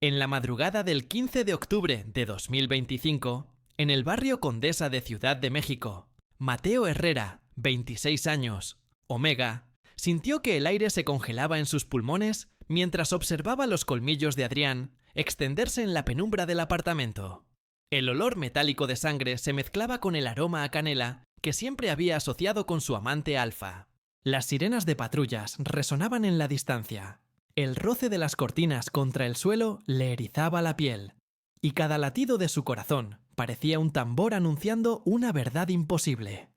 En la madrugada del 15 de octubre de 2025, en el barrio Condesa de Ciudad de México, Mateo Herrera, 26 años, Omega, sintió que el aire se congelaba en sus pulmones mientras observaba los colmillos de Adrián extenderse en la penumbra del apartamento. El olor metálico de sangre se mezclaba con el aroma a canela que siempre había asociado con su amante Alfa. Las sirenas de patrullas resonaban en la distancia. El roce de las cortinas contra el suelo le erizaba la piel, y cada latido de su corazón parecía un tambor anunciando una verdad imposible.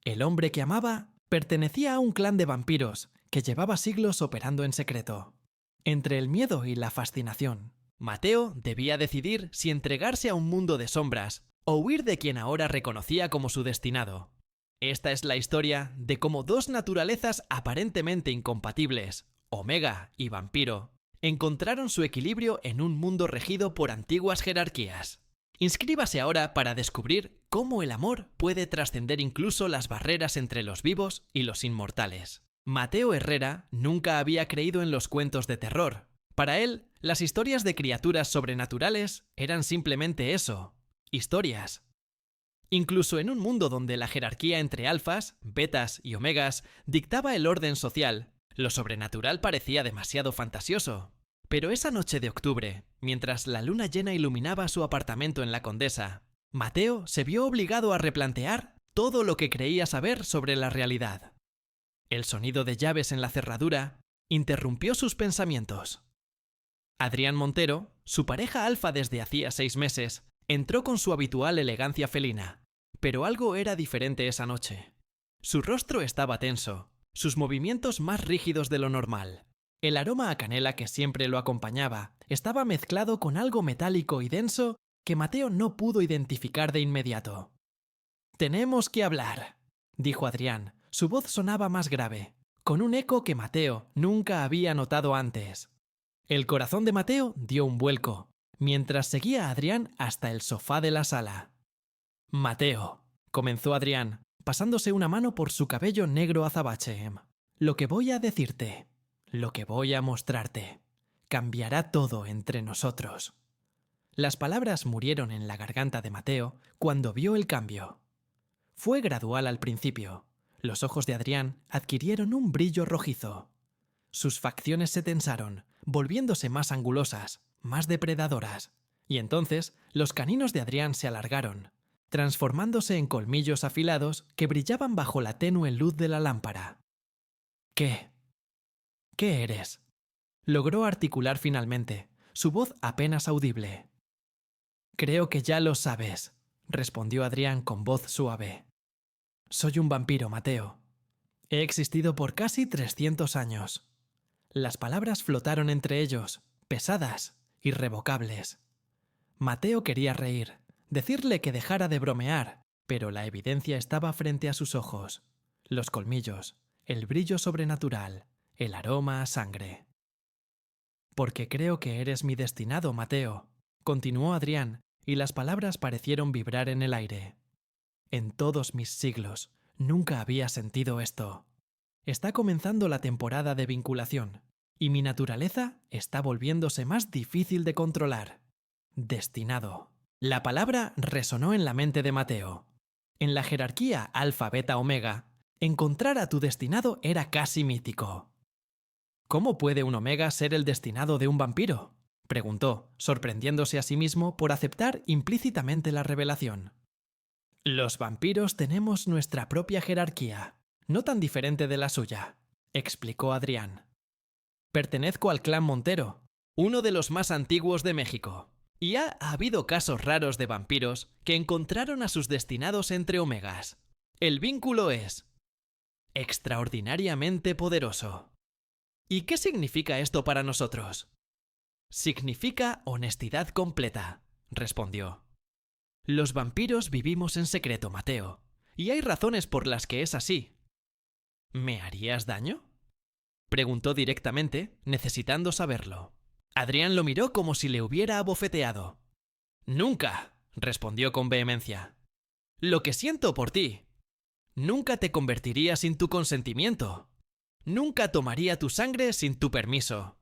El hombre que amaba pertenecía a un clan de vampiros que llevaba siglos operando en secreto. Entre el miedo y la fascinación, Mateo debía decidir si entregarse a un mundo de sombras o huir de quien ahora reconocía como su destinado. Esta es la historia de cómo dos naturalezas aparentemente incompatibles, Omega y vampiro, encontraron su equilibrio en un mundo regido por antiguas jerarquías. Inscríbase ahora para descubrir cómo el amor puede trascender incluso las barreras entre los vivos y los inmortales. Mateo Herrera nunca había creído en los cuentos de terror. Para él, las historias de criaturas sobrenaturales eran simplemente eso, historias. Incluso en un mundo donde la jerarquía entre alfas, betas y omegas dictaba el orden social, lo sobrenatural parecía demasiado fantasioso. Pero esa noche de octubre, mientras la luna llena iluminaba su apartamento en la Condesa, Mateo se vio obligado a replantear todo lo que creía saber sobre la realidad. El sonido de llaves en la cerradura interrumpió sus pensamientos. Adrián Montero, su pareja alfa desde hacía 6 meses, entró con su habitual elegancia felina, pero algo era diferente esa noche. Su rostro estaba tenso, sus movimientos más rígidos de lo normal. El aroma a canela que siempre lo acompañaba estaba mezclado con algo metálico y denso que Mateo no pudo identificar de inmediato. «Tenemos que hablar», dijo Adrián. Su voz sonaba más grave, con un eco que Mateo nunca había notado antes. El corazón de Mateo dio un vuelco, mientras seguía a Adrián hasta el sofá de la sala. «Mateo», comenzó Adrián, pasándose una mano por su cabello negro azabache. «Lo que voy a decirte, lo que voy a mostrarte, cambiará todo entre nosotros». Las palabras murieron en la garganta de Mateo cuando vio el cambio. Fue gradual al principio. Los ojos de Adrián adquirieron un brillo rojizo. Sus facciones se tensaron, volviéndose más angulosas, más depredadoras. Y entonces los caninos de Adrián se alargaron, transformándose en colmillos afilados que brillaban bajo la tenue luz de la lámpara. «¿Qué? ¿Qué eres?», logró articular finalmente, su voz apenas audible. «Creo que ya lo sabes», respondió Adrián con voz suave. «Soy un vampiro, Mateo. He existido por casi 300 años». Las palabras flotaron entre ellos, pesadas, irrevocables. Mateo quería reír, decirle que dejara de bromear, pero la evidencia estaba frente a sus ojos. Los colmillos, el brillo sobrenatural, el aroma a sangre. «Porque creo que eres mi destinado, Mateo», continuó Adrián, y las palabras parecieron vibrar en el aire. «En todos mis siglos, nunca había sentido esto. Está comenzando la temporada de vinculación, y mi naturaleza está volviéndose más difícil de controlar. Destinado». La palabra resonó en la mente de Mateo. En la jerarquía alfa, beta, omega, encontrar a tu destinado era casi mítico. «¿Cómo puede un omega ser el destinado de un vampiro?», preguntó, sorprendiéndose a sí mismo por aceptar implícitamente la revelación. «Los vampiros tenemos nuestra propia jerarquía, no tan diferente de la suya», explicó Adrián. «Pertenezco al clan Montero, uno de los más antiguos de México, y ha habido casos raros de vampiros que encontraron a sus destinados entre omegas. El vínculo es extraordinariamente poderoso». «¿Y qué significa esto para nosotros?». «Significa honestidad completa», respondió. «Los vampiros vivimos en secreto, Mateo, y hay razones por las que es así». «¿Me harías daño?», preguntó directamente, necesitando saberlo. Adrián lo miró como si le hubiera abofeteado. «Nunca», respondió con vehemencia. «Lo que siento por ti. Nunca te convertiría sin tu consentimiento. Nunca tomaría tu sangre sin tu permiso».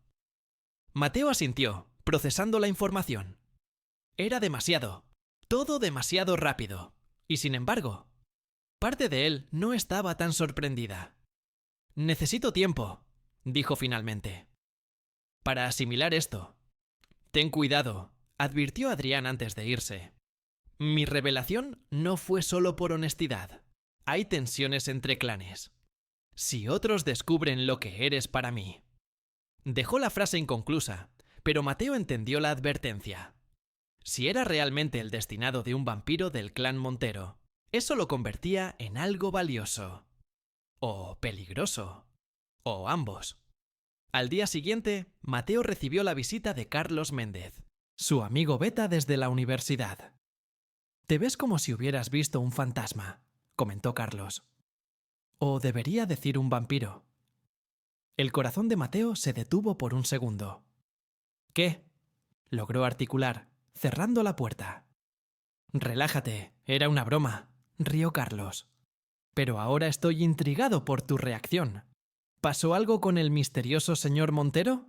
Mateo asintió, procesando la información. Era demasiado, todo demasiado rápido, y sin embargo, parte de él no estaba tan sorprendida. Necesito tiempo, dijo finalmente, para asimilar esto. Ten cuidado, advirtió Adrián antes de irse. Mi revelación no fue solo por honestidad. Hay tensiones entre clanes. Si otros descubren lo que eres para mí. Dejó la frase inconclusa, pero Mateo entendió la advertencia. Si era realmente el destinado de un vampiro del clan Montero, eso lo convertía en algo valioso. O peligroso. O ambos. Al día siguiente, Mateo recibió la visita de Carlos Méndez, su amigo beta desde la universidad. «Te ves como si hubieras visto un fantasma», comentó Carlos. «O debería decir un vampiro». El corazón de Mateo se detuvo por un segundo. «¿Qué?», logró articular, cerrando la puerta. «Relájate, era una broma», rió Carlos. «Pero ahora estoy intrigado por tu reacción. ¿Pasó algo con el misterioso señor Montero?»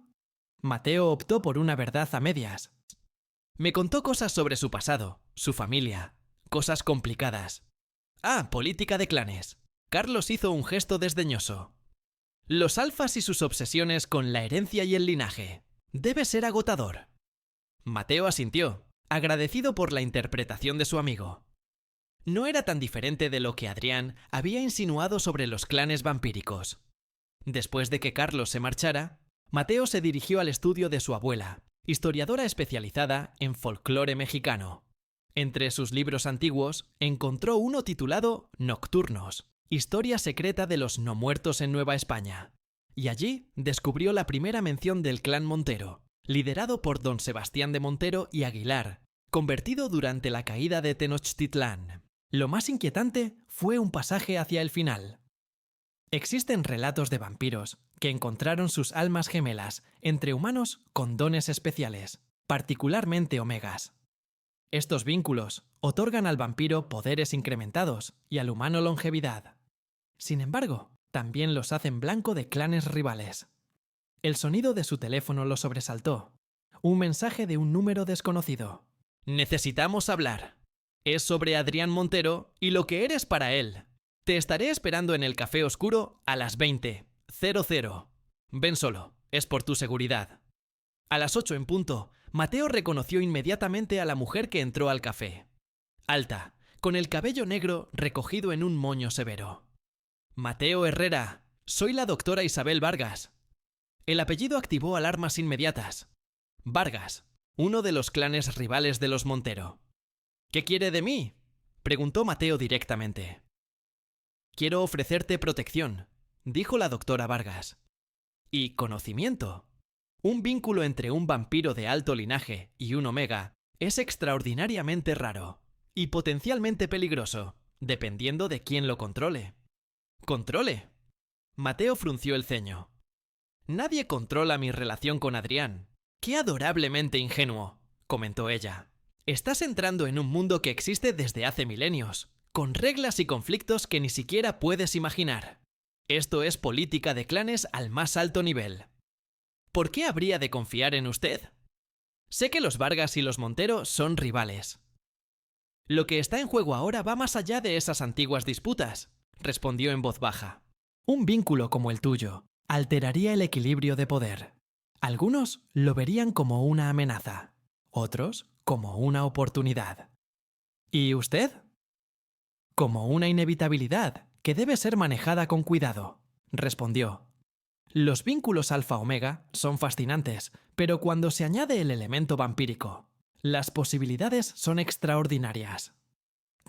Mateo optó por una verdad a medias. Me contó cosas sobre su pasado, su familia, cosas complicadas. Ah, política de clanes. Carlos hizo un gesto desdeñoso. Los alfas y sus obsesiones con la herencia y el linaje. Debe ser agotador. Mateo asintió, agradecido por la interpretación de su amigo. No era tan diferente de lo que Adrián había insinuado sobre los clanes vampíricos. Después de que Carlos se marchara, Mateo se dirigió al estudio de su abuela, historiadora especializada en folclore mexicano. Entre sus libros antiguos encontró uno titulado Nocturnos, historia secreta de los no muertos en Nueva España. Y allí descubrió la primera mención del clan Montero, liderado por don Sebastián de Montero y Aguilar, convertido durante la caída de Tenochtitlán. Lo más inquietante fue un pasaje hacia el final. Existen relatos de vampiros que encontraron sus almas gemelas entre humanos con dones especiales, particularmente omegas. Estos vínculos otorgan al vampiro poderes incrementados y al humano longevidad. Sin embargo, también los hacen blanco de clanes rivales. El sonido de su teléfono lo sobresaltó. Un mensaje de un número desconocido. «Necesitamos hablar. Es sobre Adrián Montero y lo que eres para él. Te estaré esperando en el café oscuro a las 20:00. Ven solo, es por tu seguridad». A las 8 en punto, Mateo reconoció inmediatamente a la mujer que entró al café. Alta, con el cabello negro recogido en un moño severo. «Mateo Herrera, soy la doctora Isabel Vargas». El apellido activó alarmas inmediatas. Vargas, uno de los clanes rivales de los Montero. «¿Qué quiere de mí?», preguntó Mateo directamente. «Quiero ofrecerte protección», dijo la doctora Vargas. «Y conocimiento. Un vínculo entre un vampiro de alto linaje y un omega es extraordinariamente raro y potencialmente peligroso, dependiendo de quién lo controle». «¿Controle?». Mateo frunció el ceño. «Nadie controla mi relación con Adrián. ¡Qué adorablemente ingenuo!», comentó ella. «Estás entrando en un mundo que existe desde hace milenios, con reglas y conflictos que ni siquiera puedes imaginar. Esto es política de clanes al más alto nivel. ¿Por qué habría de confiar en usted? Sé que los Vargas y los Montero son rivales». «Lo que está en juego ahora va más allá de esas antiguas disputas», respondió en voz baja. «Un vínculo como el tuyo alteraría el equilibrio de poder. Algunos lo verían como una amenaza, otros como una oportunidad. ¿Y usted?». «Como una inevitabilidad que debe ser manejada con cuidado», respondió. «Los vínculos alfa-omega son fascinantes, pero cuando se añade el elemento vampírico, las posibilidades son extraordinarias».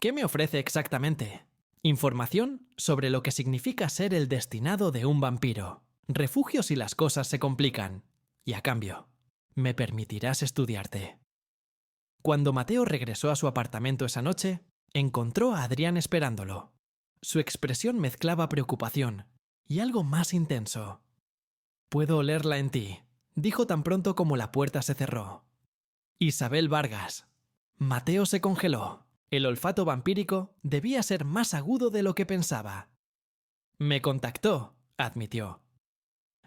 «¿Qué me ofrece exactamente?». «Información sobre lo que significa ser el destinado de un vampiro, refugio si las cosas se complican, y a cambio, me permitirás estudiarte». Cuando Mateo regresó a su apartamento esa noche, encontró a Adrián esperándolo. Su expresión mezclaba preocupación y algo más intenso. «Puedo olerla en ti», dijo tan pronto como la puerta se cerró. «Isabel Vargas». Mateo se congeló. El olfato vampírico debía ser más agudo de lo que pensaba. «Me contactó», admitió.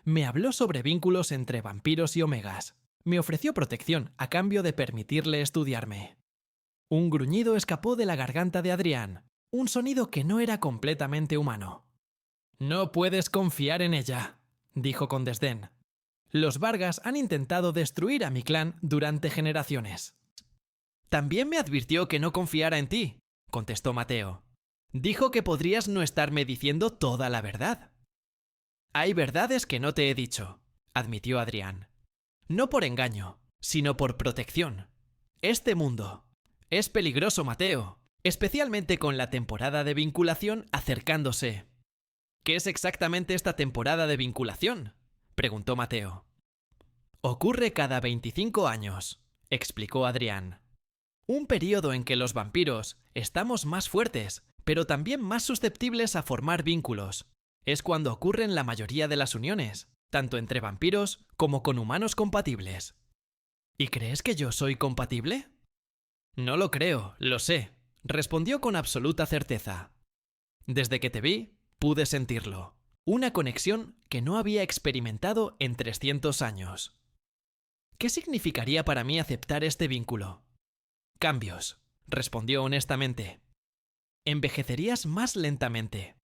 «Me habló sobre vínculos entre vampiros y omegas. Me ofreció protección a cambio de permitirle estudiarme. Un gruñido escapó de la garganta de Adrián, un sonido que no era completamente humano. «No puedes confiar en ella», dijo con desdén. «Los Vargas han intentado destruir a mi clan durante generaciones». «También me advirtió que no confiara en ti», contestó Mateo. «Dijo que podrías no estarme diciendo toda la verdad». «Hay verdades que no te he dicho», admitió Adrián. «No por engaño, sino por protección. Este mundo es peligroso, Mateo, especialmente con la temporada de vinculación acercándose». «¿Qué es exactamente esta temporada de vinculación?», preguntó Mateo. «Ocurre cada 25 años», explicó Adrián. «Un período en que los vampiros estamos más fuertes, pero también más susceptibles a formar vínculos. Es cuando ocurren la mayoría de las uniones, tanto entre vampiros como con humanos compatibles». «¿Y crees que yo soy compatible?». «No lo creo, lo sé», respondió con absoluta certeza. «Desde que te vi, pude sentirlo. Una conexión que no había experimentado en 300 años. ¿Qué significaría para mí aceptar este vínculo?». «Cambios», respondió honestamente. «Envejecerías más lentamente.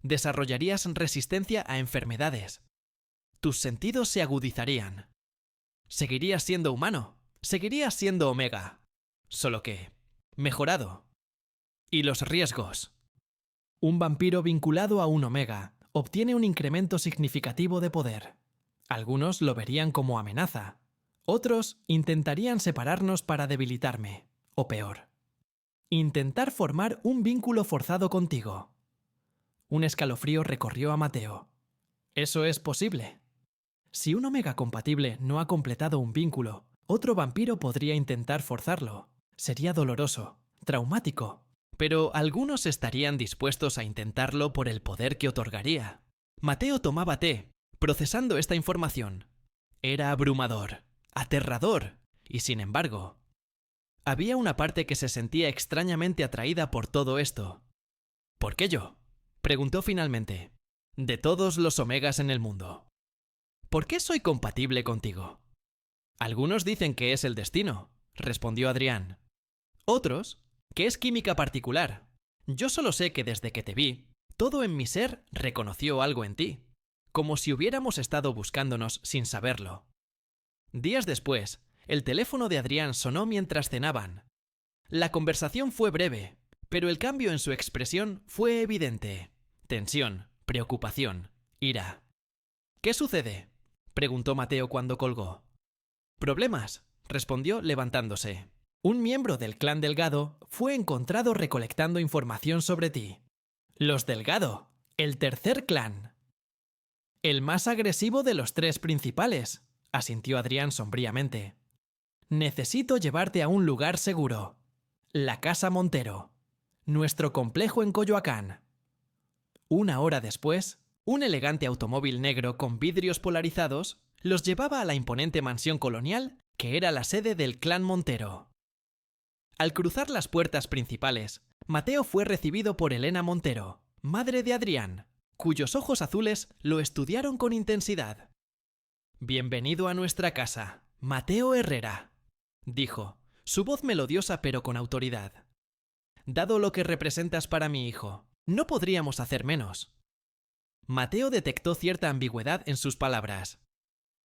Desarrollarías resistencia a enfermedades. Tus sentidos se agudizarían. Seguirías siendo humano, seguirías siendo Omega, solo que mejorado. Y los riesgos. Un vampiro vinculado a un Omega obtiene un incremento significativo de poder. Algunos lo verían como amenaza. Otros intentarían separarnos para debilitarme, o peor. Intentar formar un vínculo forzado contigo». Un escalofrío recorrió a Mateo. «¿Eso es posible?». Si un Omega compatible no ha completado un vínculo, otro vampiro podría intentar forzarlo. Sería doloroso, traumático, pero algunos estarían dispuestos a intentarlo por el poder que otorgaría. Mateo tomaba té, procesando esta información. Era abrumador, aterrador, y sin embargo, había una parte que se sentía extrañamente atraída por todo esto. «¿Por qué yo?», preguntó finalmente. «De todos los Omegas en el mundo. ¿Por qué soy compatible contigo?». «Algunos dicen que es el destino», respondió Adrián. «Otros, que es química particular. Yo solo sé que desde que te vi, todo en mi ser reconoció algo en ti, como si hubiéramos estado buscándonos sin saberlo». Días después, el teléfono de Adrián sonó mientras cenaban. La conversación fue breve, pero el cambio en su expresión fue evidente. Tensión, preocupación, ira. «¿Qué sucede?», preguntó Mateo cuando colgó. «Problemas», respondió levantándose. «Un miembro del clan Delgado fue encontrado recolectando información sobre ti». «Los Delgado, el tercer clan». «El más agresivo de los tres principales», asintió Adrián sombríamente. «Necesito llevarte a un lugar seguro. La Casa Montero. Nuestro complejo en Coyoacán». Una hora después, un elegante automóvil negro con vidrios polarizados los llevaba a la imponente mansión colonial que era la sede del clan Montero. Al cruzar las puertas principales, Mateo fue recibido por Elena Montero, madre de Adrián, cuyos ojos azules lo estudiaron con intensidad. «Bienvenido a nuestra casa, Mateo Herrera», dijo, su voz melodiosa pero con autoridad. «Dado lo que representas para mi hijo, no podríamos hacer menos». Mateo detectó cierta ambigüedad en sus palabras.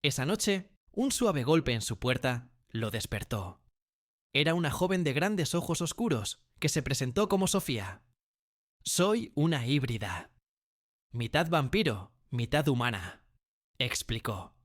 Esa noche, un suave golpe en su puerta lo despertó. Era una joven de grandes ojos oscuros que se presentó como Sofía. «Soy una híbrida. Mitad vampiro, mitad humana», explicó.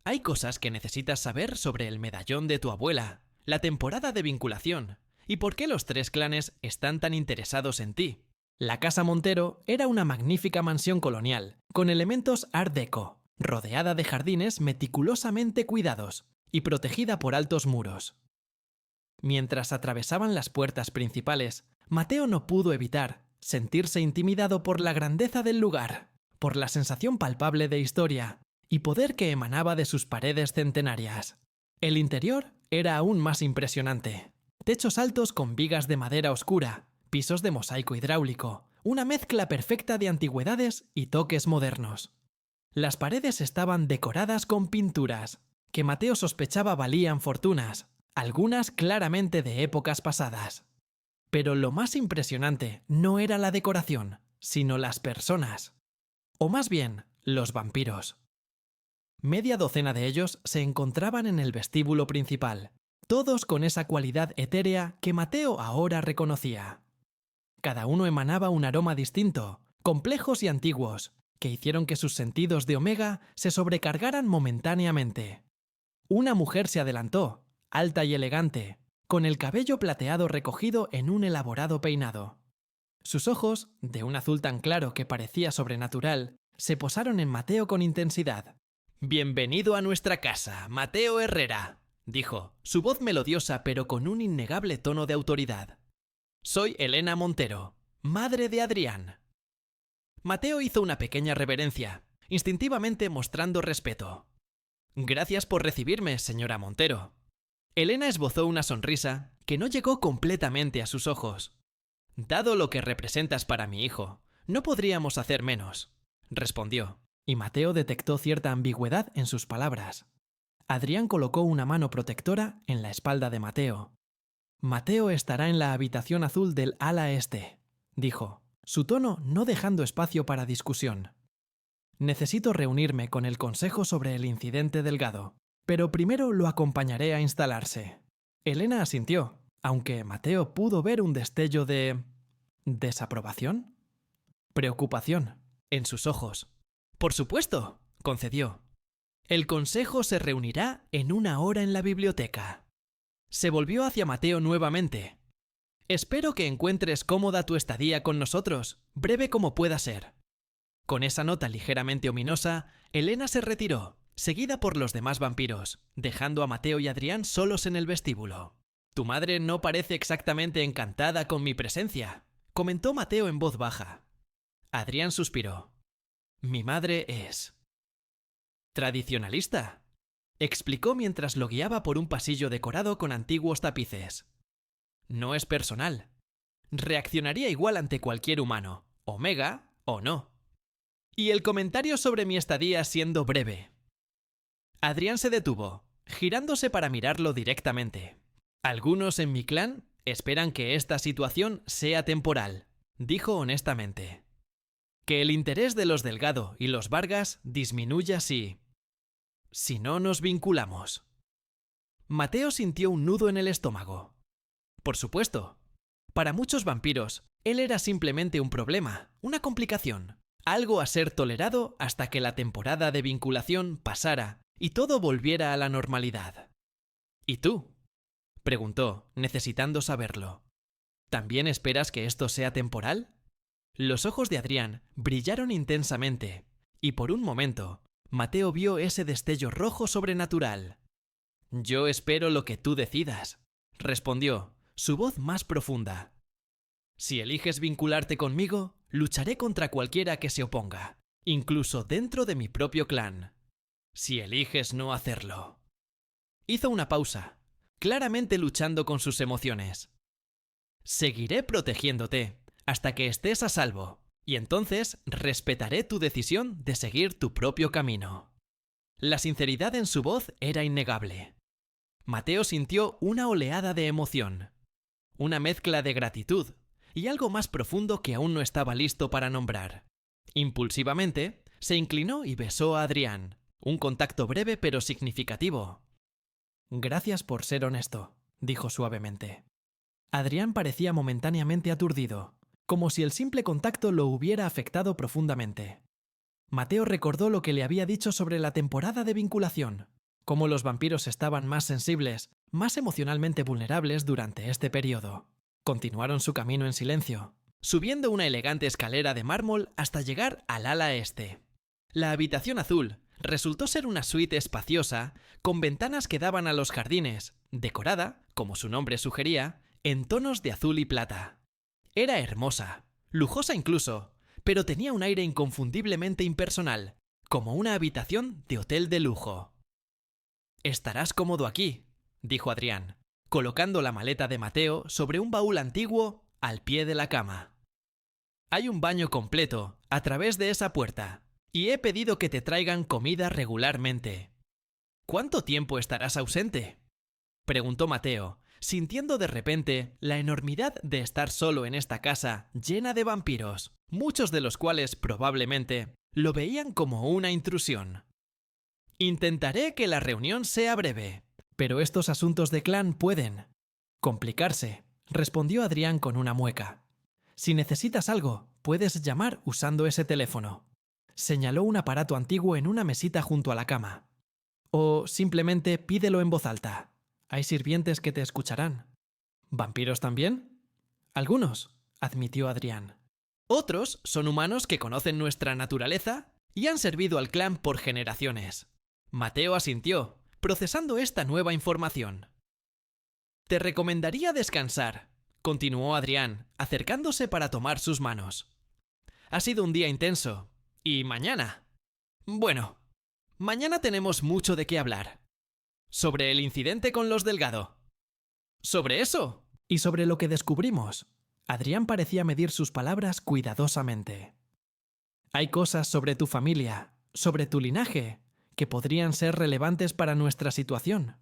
«Hay cosas que necesitas saber sobre el medallón de tu abuela, la temporada de vinculación y por qué los tres clanes están tan interesados en ti». La Casa Montero era una magnífica mansión colonial, con elementos Art Deco, rodeada de jardines meticulosamente cuidados y protegida por altos muros. Mientras atravesaban las puertas principales, Mateo no pudo evitar sentirse intimidado por la grandeza del lugar, por la sensación palpable de historia y poder que emanaba de sus paredes centenarias. El interior era aún más impresionante. Techos altos con vigas de madera oscura, pisos de mosaico hidráulico, una mezcla perfecta de antigüedades y toques modernos. Las paredes estaban decoradas con pinturas, que Mateo sospechaba valían fortunas, algunas claramente de épocas pasadas. Pero lo más impresionante no era la decoración, sino las personas. O más bien, los vampiros. Media docena de ellos se encontraban en el vestíbulo principal, todos con esa cualidad etérea que Mateo ahora reconocía. Cada uno emanaba un aroma distinto, complejos y antiguos, que hicieron que sus sentidos de Omega se sobrecargaran momentáneamente. Una mujer se adelantó, alta y elegante, con el cabello plateado recogido en un elaborado peinado. Sus ojos, de un azul tan claro que parecía sobrenatural, se posaron en Mateo con intensidad. «Bienvenido a nuestra casa, Mateo Herrera», dijo, su voz melodiosa pero con un innegable tono de autoridad. «Soy Elena Montero, madre de Adrián». Mateo hizo una pequeña reverencia, instintivamente mostrando respeto. «Gracias por recibirme, señora Montero». Elena esbozó una sonrisa que no llegó completamente a sus ojos. «Dado lo que representas para mi hijo, no podríamos hacer menos», respondió, y Mateo detectó cierta ambigüedad en sus palabras. Adrián colocó una mano protectora en la espalda de Mateo. «Mateo estará en la habitación azul del ala este», dijo, su tono no dejando espacio para discusión. «Necesito reunirme con el consejo sobre el incidente Delgado, pero primero lo acompañaré a instalarse». Elena asintió, aunque Mateo pudo ver un destello de... ¿desaprobación? Preocupación en sus ojos. «Por supuesto», concedió. «El consejo se reunirá en 1 hora en la biblioteca». Se volvió hacia Mateo nuevamente. «Espero que encuentres cómoda tu estadía con nosotros, breve como pueda ser». Con esa nota ligeramente ominosa, Elena se retiró, seguida por los demás vampiros, dejando a Mateo y Adrián solos en el vestíbulo. «Tu madre no parece exactamente encantada con mi presencia», comentó Mateo en voz baja. Adrián suspiró. «Mi madre es... tradicionalista», explicó mientras lo guiaba por un pasillo decorado con antiguos tapices. «No es personal. Reaccionaría igual ante cualquier humano, Omega o no. Y el comentario sobre mi estadía siendo breve». Adrián se detuvo, girándose para mirarlo directamente. «Algunos en mi clan esperan que esta situación sea temporal», dijo honestamente. «Que el interés de los Delgado y los Vargas disminuya si no nos vinculamos». Mateo sintió un nudo en el estómago. Por supuesto. Para muchos vampiros, él era simplemente un problema, una complicación, algo a ser tolerado hasta que la temporada de vinculación pasara y todo volviera a la normalidad. «¿Y tú?», preguntó, necesitando saberlo. «¿También esperas que esto sea temporal?». Los ojos de Adrián brillaron intensamente, y por un momento, Mateo vio ese destello rojo sobrenatural. «Yo espero lo que tú decidas», respondió, su voz más profunda. «Si eliges vincularte conmigo, lucharé contra cualquiera que se oponga, incluso dentro de mi propio clan. Si eliges no hacerlo». Hizo una pausa, claramente luchando con sus emociones. «Seguiré protegiéndote hasta que estés a salvo, y entonces respetaré tu decisión de seguir tu propio camino». La sinceridad en su voz era innegable. Mateo sintió una oleada de emoción, una mezcla de gratitud y algo más profundo que aún no estaba listo para nombrar. Impulsivamente, se inclinó y besó a Adrián, un contacto breve pero significativo. «Gracias por ser honesto», dijo suavemente. Adrián parecía momentáneamente aturdido, como si el simple contacto lo hubiera afectado profundamente. Mateo recordó lo que le había dicho sobre la temporada de vinculación, cómo los vampiros estaban más sensibles, más emocionalmente vulnerables durante este periodo. Continuaron su camino en silencio, subiendo una elegante escalera de mármol hasta llegar al ala este. La habitación azul resultó ser una suite espaciosa, con ventanas que daban a los jardines, decorada, como su nombre sugería, en tonos de azul y plata. Era hermosa, lujosa incluso, pero tenía un aire inconfundiblemente impersonal, como una habitación de hotel de lujo. «Estarás cómodo aquí», dijo Adrián, colocando la maleta de Mateo sobre un baúl antiguo al pie de la cama. «Hay un baño completo a través de esa puerta, y he pedido que te traigan comida regularmente». ¿Cuánto tiempo estarás ausente? Preguntó Mateo, sintiendo de repente la enormidad de estar solo en esta casa llena de vampiros, muchos de los cuales probablemente lo veían como una intrusión. Intentaré que la reunión sea breve, pero estos asuntos de clan pueden complicarse, respondió Adrián con una mueca. Si necesitas algo, puedes llamar usando ese teléfono. Señaló un aparato antiguo en una mesita junto a la cama. O simplemente pídelo en voz alta. Hay sirvientes que te escucharán. ¿Vampiros también? Algunos, admitió Adrián. Otros son humanos que conocen nuestra naturaleza y han servido al clan por generaciones. Mateo asintió, procesando esta nueva información. Te recomendaría descansar, continuó Adrián, acercándose para tomar sus manos. Ha sido un día intenso. ¿Y mañana? Bueno, mañana tenemos mucho de qué hablar. Sobre el incidente con los Delgado. ¿Sobre eso? Y sobre lo que descubrimos. Adrián parecía medir sus palabras cuidadosamente. Hay cosas sobre tu familia, sobre tu linaje, que podrían ser relevantes para nuestra situación.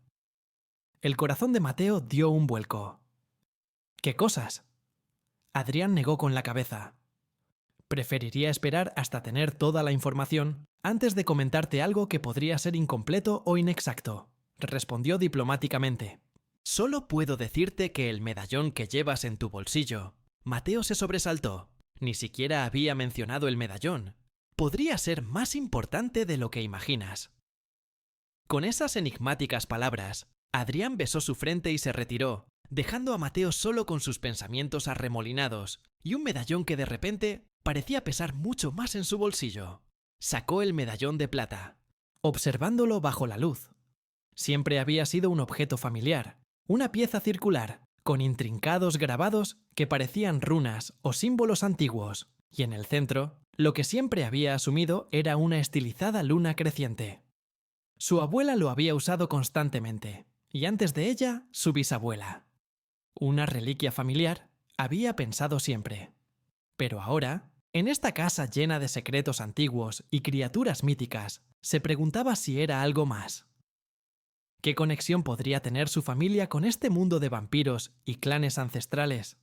El corazón de Mateo dio un vuelco. ¿Qué cosas? Adrián negó con la cabeza. Preferiría esperar hasta tener toda la información antes de comentarte algo que podría ser incompleto o inexacto, respondió diplomáticamente. Solo puedo decirte que el medallón que llevas en tu bolsillo. Mateo se sobresaltó. Ni siquiera había mencionado el medallón. Podría ser más importante de lo que imaginas. Con esas enigmáticas palabras, Adrián besó su frente y se retiró, dejando a Mateo solo con sus pensamientos arremolinados y un medallón que de repente parecía pesar mucho más en su bolsillo. Sacó el medallón de plata, observándolo bajo la luz. Siempre había sido un objeto familiar, una pieza circular, con intrincados grabados que parecían runas o símbolos antiguos, y en el centro, lo que siempre había asumido era una estilizada luna creciente. Su abuela lo había usado constantemente, y antes de ella, su bisabuela. Una reliquia familiar, había pensado siempre. Pero ahora, en esta casa llena de secretos antiguos y criaturas míticas, se preguntaba si era algo más. ¿Qué conexión podría tener su familia con este mundo de vampiros y clanes ancestrales?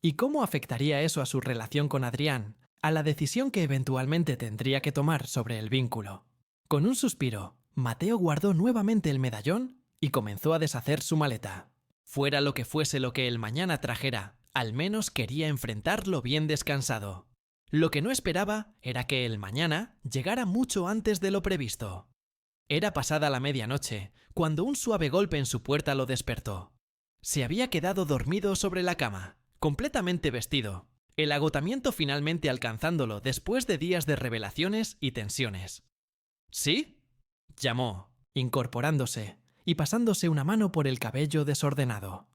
¿Y cómo afectaría eso a su relación con Adrián, a la decisión que eventualmente tendría que tomar sobre el vínculo? Con un suspiro, Mateo guardó nuevamente el medallón y comenzó a deshacer su maleta. Fuera lo que fuese lo que el mañana trajera, al menos quería enfrentarlo bien descansado. Lo que no esperaba era que el mañana llegara mucho antes de lo previsto. Era pasada la medianoche, cuando un suave golpe en su puerta lo despertó. Se había quedado dormido sobre la cama, completamente vestido, el agotamiento finalmente alcanzándolo después de días de revelaciones y tensiones. ¿Sí? Llamó, incorporándose y pasándose una mano por el cabello desordenado.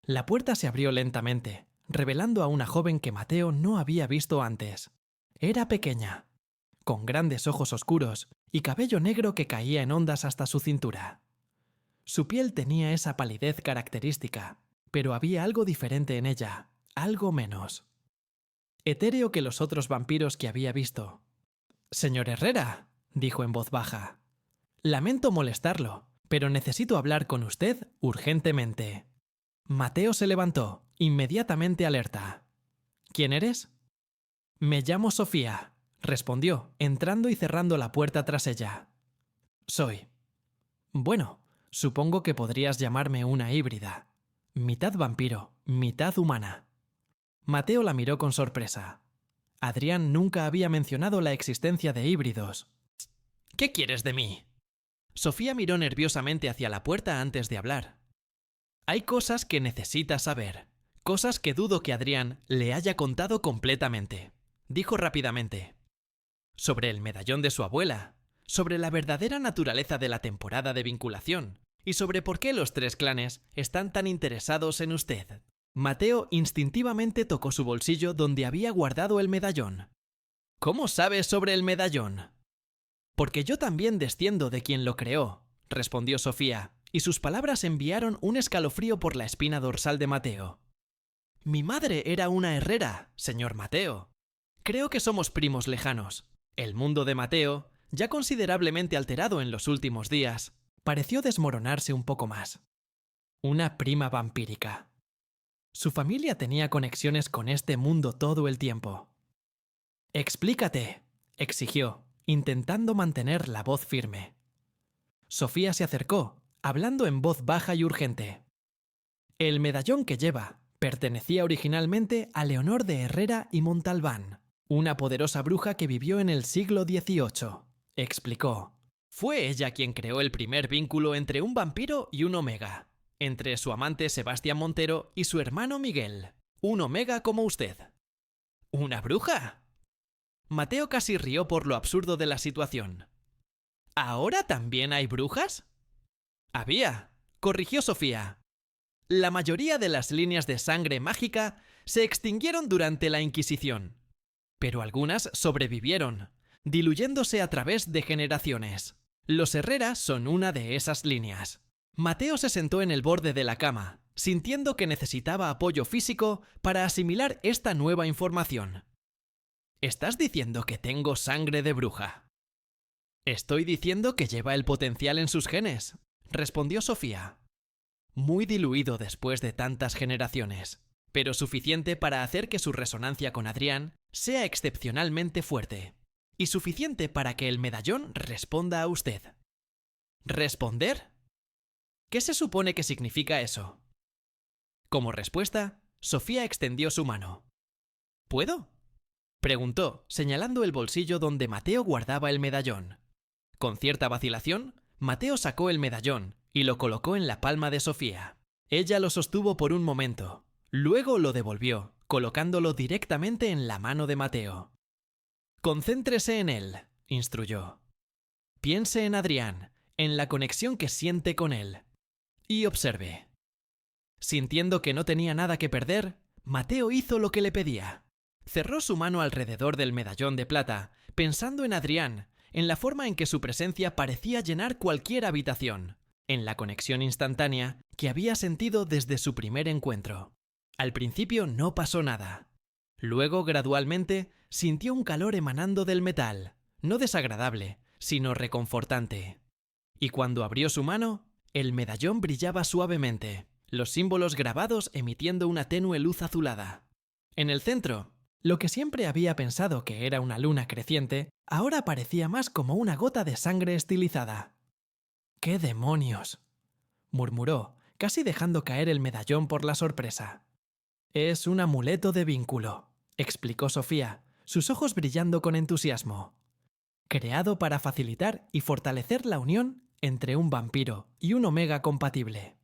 La puerta se abrió lentamente, revelando a una joven que Mateo no había visto antes. Era pequeña, con grandes ojos oscuros y cabello negro que caía en ondas hasta su cintura. Su piel tenía esa palidez característica, pero había algo diferente en ella, algo menos etéreo que los otros vampiros que había visto. «Señor Herrera», dijo en voz baja, «lamento molestarlo, pero necesito hablar con usted urgentemente». Mateo se levantó, inmediatamente alerta. «¿Quién eres?» «Me llamo Sofía», respondió, entrando y cerrando la puerta tras ella. «Soy». «Bueno, supongo que podrías llamarme una híbrida. Mitad vampiro, mitad humana». Mateo la miró con sorpresa. Adrián nunca había mencionado la existencia de híbridos. «¿Qué quieres de mí?» Sofía miró nerviosamente hacia la puerta antes de hablar. «Hay cosas que necesitas saber, cosas que dudo que Adrián le haya contado completamente», dijo rápidamente. «Sobre el medallón de su abuela, sobre la verdadera naturaleza de la temporada de vinculación y sobre por qué los tres clanes están tan interesados en usted». Mateo instintivamente tocó su bolsillo donde había guardado el medallón. «¿Cómo sabes sobre el medallón?» «Porque yo también desciendo de quien lo creó», respondió Sofía, y sus palabras enviaron un escalofrío por la espina dorsal de Mateo. «Mi madre era una herrera, señor Mateo. Creo que somos primos lejanos. El mundo de Mateo ya considerablemente alterado en los últimos días, pareció desmoronarse un poco más. Una prima vampírica. Su familia tenía conexiones con este mundo todo el tiempo. «Explícate», exigió, intentando mantener la voz firme. Sofía se acercó, hablando en voz baja y urgente. El medallón que lleva pertenecía originalmente a Leonor de Herrera y Montalbán, una poderosa bruja que vivió en el siglo XVIII, explicó. Fue ella quien creó el primer vínculo entre un vampiro y un omega, entre su amante Sebastián Montero y su hermano Miguel, un omega como usted. ¿Una bruja? Mateo casi rió por lo absurdo de la situación. ¿Ahora también hay brujas? Había, corrigió Sofía. La mayoría de las líneas de sangre mágica se extinguieron durante la Inquisición, pero algunas sobrevivieron, diluyéndose a través de generaciones. Los Herrera son una de esas líneas. Mateo se sentó en el borde de la cama, sintiendo que necesitaba apoyo físico para asimilar esta nueva información. ¿Estás diciendo que tengo sangre de bruja? Estoy diciendo que lleva el potencial en sus genes, respondió Sofía. Muy diluido después de tantas generaciones, pero suficiente para hacer que su resonancia con Adrián sea excepcionalmente fuerte, y suficiente para que el medallón responda a usted. ¿Responder? ¿Qué se supone que significa eso? Como respuesta, Sofía extendió su mano. ¿Puedo?, preguntó, señalando el bolsillo donde Mateo guardaba el medallón. Con cierta vacilación, Mateo sacó el medallón y lo colocó en la palma de Sofía. Ella lo sostuvo por un momento, luego lo devolvió, colocándolo directamente en la mano de Mateo. Concéntrese en él, instruyó. Piense en Adrián, en la conexión que siente con él. Y observe. Sintiendo que no tenía nada que perder, Mateo hizo lo que le pedía. Cerró su mano alrededor del medallón de plata, pensando en Adrián, en la forma en que su presencia parecía llenar cualquier habitación, en la conexión instantánea que había sentido desde su primer encuentro. Al principio no pasó nada. Luego, gradualmente, sintió un calor emanando del metal, no desagradable, sino reconfortante. Y cuando abrió su mano, el medallón brillaba suavemente, los símbolos grabados emitiendo una tenue luz azulada. En el centro, lo que siempre había pensado que era una luna creciente, ahora parecía más como una gota de sangre estilizada. ¡Qué demonios!, murmuró, casi dejando caer el medallón por la sorpresa. Es un amuleto de vínculo, explicó Sofía, sus ojos brillando con entusiasmo. Creado para facilitar y fortalecer la unión entre un vampiro y un omega compatible.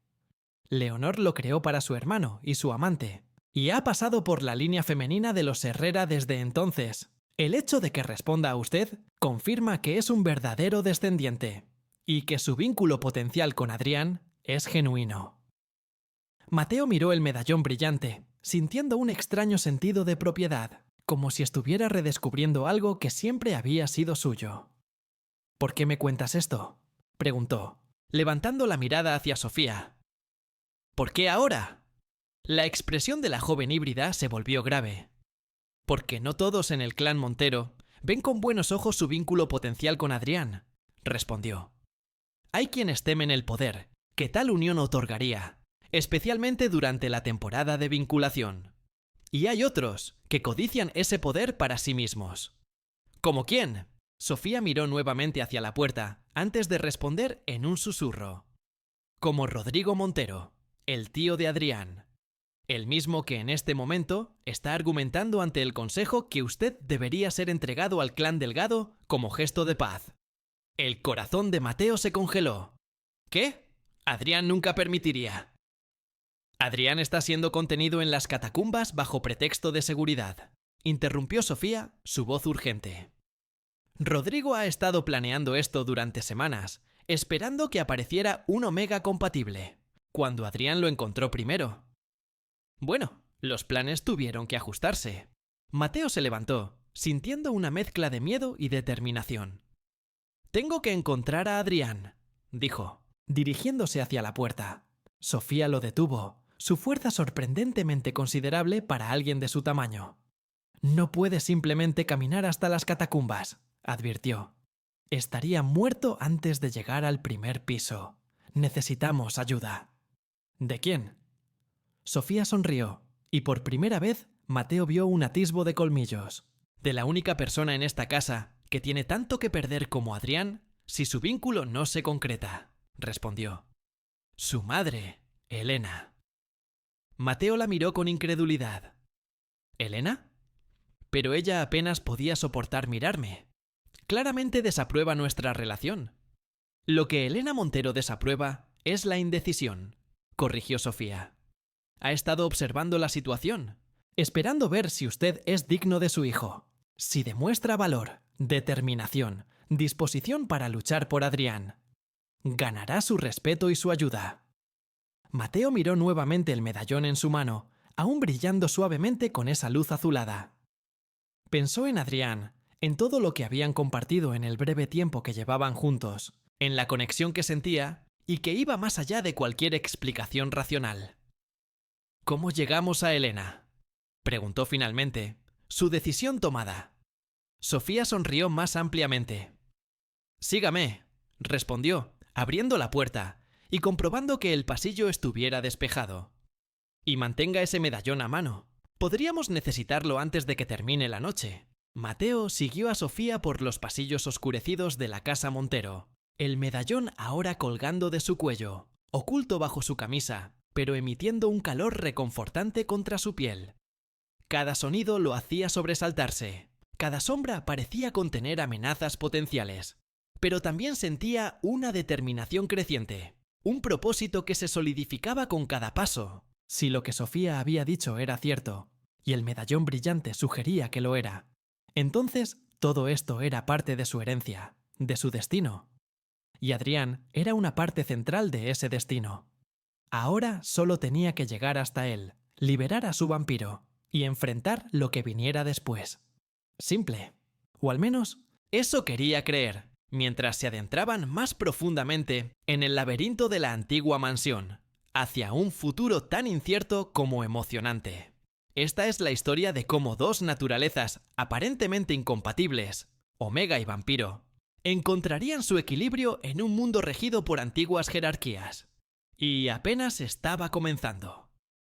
Leonor lo creó para su hermano y su amante, y ha pasado por la línea femenina de los Herrera desde entonces. El hecho de que responda a usted confirma que es un verdadero descendiente, y que su vínculo potencial con Adrián es genuino. Mateo miró el medallón brillante, sintiendo un extraño sentido de propiedad, como si estuviera redescubriendo algo que siempre había sido suyo. ¿Por qué me cuentas esto?, preguntó, levantando la mirada hacia Sofía. ¿Por qué ahora? La expresión de la joven híbrida se volvió grave. Porque no todos en el clan Montero ven con buenos ojos su vínculo potencial con Adrián, respondió. Hay quienes temen el poder que tal unión otorgaría, especialmente durante la temporada de vinculación. Y hay otros que codician ese poder para sí mismos. ¿Como quién? Sofía miró nuevamente hacia la puerta antes de responder en un susurro. Como Rodrigo Montero, el tío de Adrián. El mismo que en este momento está argumentando ante el consejo que usted debería ser entregado al clan Delgado como gesto de paz. El corazón de Mateo se congeló. ¿Qué? Adrián nunca permitiría. Adrián está siendo contenido en las catacumbas bajo pretexto de seguridad, interrumpió Sofía, su voz urgente. Rodrigo ha estado planeando esto durante semanas, esperando que apareciera un omega compatible, cuando Adrián lo encontró primero. Bueno, los planes tuvieron que ajustarse. Mateo se levantó, sintiendo una mezcla de miedo y determinación. Tengo que encontrar a Adrián, dijo, dirigiéndose hacia la puerta. Sofía lo detuvo, su fuerza sorprendentemente considerable para alguien de su tamaño. No puede simplemente caminar hasta las catacumbas, advirtió. Estaría muerto antes de llegar al primer piso. Necesitamos ayuda. ¿De quién? Sofía sonrió, y por primera vez Mateo vio un atisbo de colmillos. De la única persona en esta casa que tiene tanto que perder como Adrián, si su vínculo no se concreta, respondió. Su madre, Elena. Mateo la miró con incredulidad. ¿Elena? Pero ella apenas podía soportar mirarme. Claramente desaprueba nuestra relación. Lo que Elena Montero desaprueba es la indecisión, corrigió Sofía. Ha estado observando la situación, esperando ver si usted es digno de su hijo, si demuestra valor, determinación, disposición para luchar por Adrián. Ganará su respeto y su ayuda. Mateo miró nuevamente el medallón en su mano, aún brillando suavemente con esa luz azulada. Pensó en Adrián, en todo lo que habían compartido en el breve tiempo que llevaban juntos, en la conexión que sentía y que iba más allá de cualquier explicación racional. ¿Cómo llegamos a Elena?, preguntó finalmente, su decisión tomada. Sofía sonrió más ampliamente. Sígame, respondió, abriendo la puerta y comprobando que el pasillo estuviera despejado. Y mantenga ese medallón a mano. Podríamos necesitarlo antes de que termine la noche. Mateo siguió a Sofía por los pasillos oscurecidos de la casa Montero, el medallón ahora colgando de su cuello, oculto bajo su camisa, pero emitiendo un calor reconfortante contra su piel. Cada sonido lo hacía sobresaltarse, cada sombra parecía contener amenazas potenciales, pero también sentía una determinación creciente, un propósito que se solidificaba con cada paso. Si lo que Sofía había dicho era cierto, y el medallón brillante sugería que lo era, entonces todo esto era parte de su herencia, de su destino. Y Adrián era una parte central de ese destino. Ahora solo tenía que llegar hasta él, liberar a su vampiro y enfrentar lo que viniera después. Simple. O al menos, eso quería creer, mientras se adentraban más profundamente en el laberinto de la antigua mansión, hacia un futuro tan incierto como emocionante. Esta es la historia de cómo dos naturalezas aparentemente incompatibles, Omega y vampiro, encontrarían su equilibrio en un mundo regido por antiguas jerarquías. Y apenas estaba comenzando.